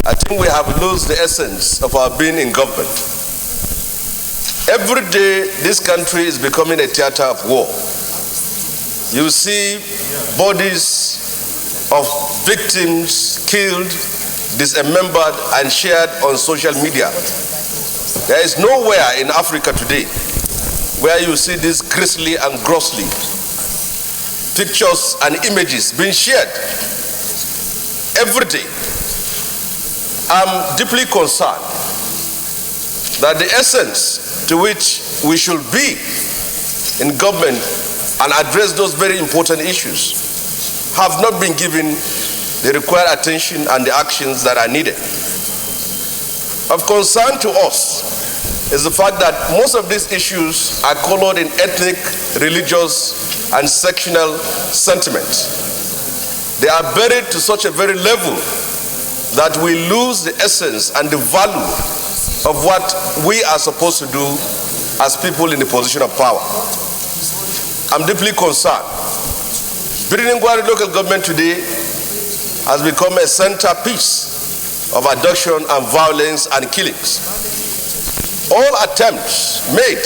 I think we have lost the essence of our being in government. Every day, this country is becoming a theater of war. You see bodies of victims killed, dismembered, and shared on social media. There is nowhere in Africa today where you see this grisly and grossly pictures and images being shared every day. I'm deeply concerned that the essence to which we should be in government and address those very important issues have not been given the required attention and the actions that are needed. Of concern to us is the fact that most of these issues are colored in ethnic, religious, and sectional sentiments. They are buried to such a very level that we lose the essence and the value of what we are supposed to do as people in the position of power. I'm deeply concerned. Buhari local government today has become a centerpiece of abduction and violence and killings. All attempts made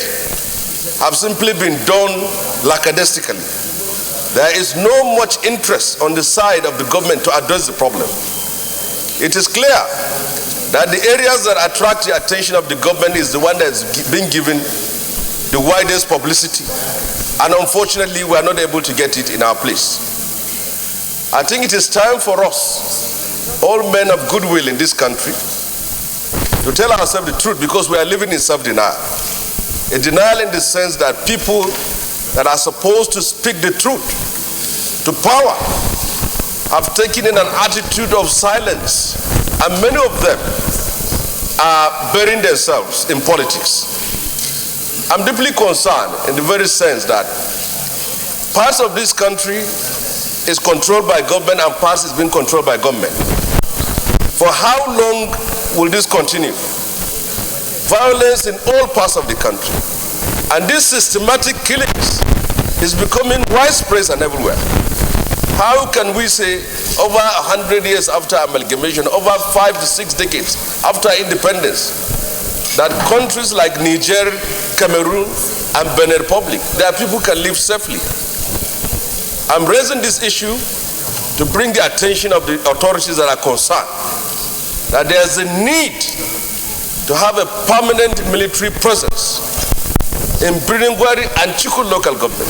have simply been done lackadaisically. There is no much interest on the side of the government to address the problem. It is clear that the areas that attract the attention of the government is the one that's being given the widest publicity. And unfortunately, we are not able to get it in our place. I think it is time for us, all men of goodwill in this country, to tell ourselves the truth, because we are living in self-denial. A denial in the sense that people that are supposed to speak the truth to power have taken in an attitude of silence, and many of them are burying themselves in politics. I'm deeply concerned in the very sense that parts of this country is controlled by government and parts is being controlled by government. For how long will this continue? Violence in all parts of the country. And this systematic killings is becoming widespread and everywhere. How can we say over 100 years after amalgamation, over 5 to 6 decades after independence, that countries like Niger, Cameroon, and Benin Republic, their people can live safely? I'm raising this issue to bring the attention of the authorities that are concerned that there's a need to have a permanent military presence in Buhari and Chiku local government.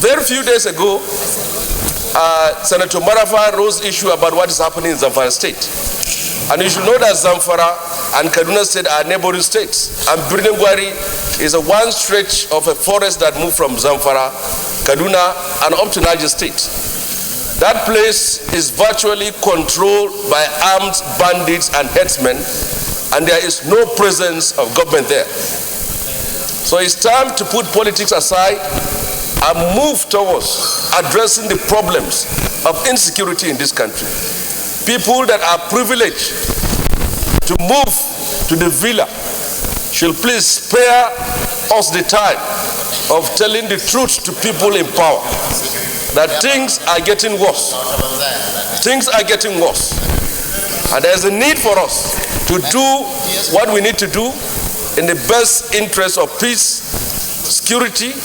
Very few days ago, Senator Marafa rose issue about what is happening in Zamfara state. And you should know that Zamfara and Kaduna state are neighboring states. And Buhari is a one stretch of a forest that moved from Zamfara, Kaduna, and up to Niger state. That place is virtually controlled by armed bandits and headsmen, and there is no presence of government there. So it's time to put politics aside and move towards addressing the problems of insecurity in this country. People that are privileged to move to the villa should please spare us the time of telling the truth to people in power that things are getting worse. Things are getting worse. And there's a need for us to do what we need to do in the best interest of peace, security,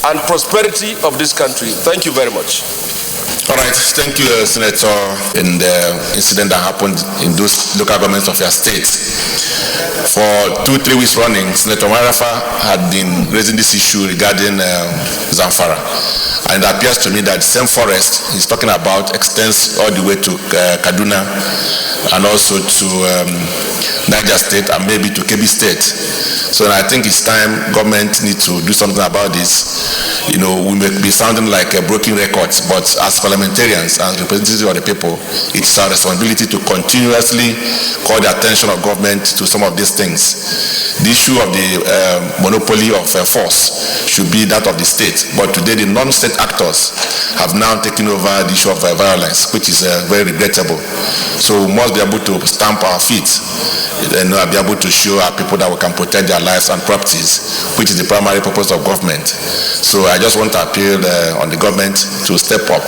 and prosperity of this country. Thank you very much. All right, thank you, Senator, in the incident that happened in those local governments of your states. For 2-3 weeks running, Senator Marafa had been raising this issue regarding Zamfara. And it appears to me that the same forest he's talking about extends all the way to Kaduna and also to Niger State and maybe to Kebbi State. So I think it's time government needs to do something about this. You know, we may be sounding like a broken record, but as parliamentarians and representatives of the people, it's our responsibility to continuously call the attention of government to some of these things. The issue of the monopoly of force should be that of the state, but today the non-state actors have now taken over the issue of violence, which is very regrettable. So we must be able to stamp our feet and be able to show our people that we can protect their lives and properties, which is the primary purpose of government. So I just want to appeal on the government to step up,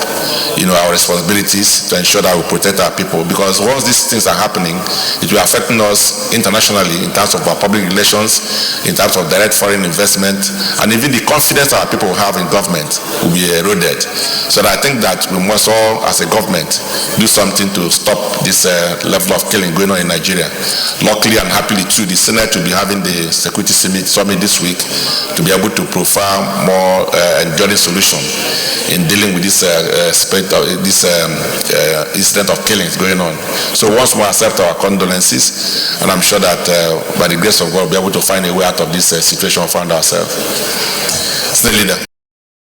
our responsibilities to ensure that we protect our people, because once these things are happening, it will affect us internationally in terms of our public relations, in terms of direct foreign investment, and even the confidence our people have in government will be eroded. So I think that we must all, as a government, do something to stop this level of killing going on in Nigeria. Luckily and happily too, the Senate will be having the security summit this week to be able to profile more enduring solution in dealing with this incident of killings going on. So once more, accept our condolences, and I'm sure that by the grace of God, we'll be able to find a way out of this situation we found ourselves. State Leader.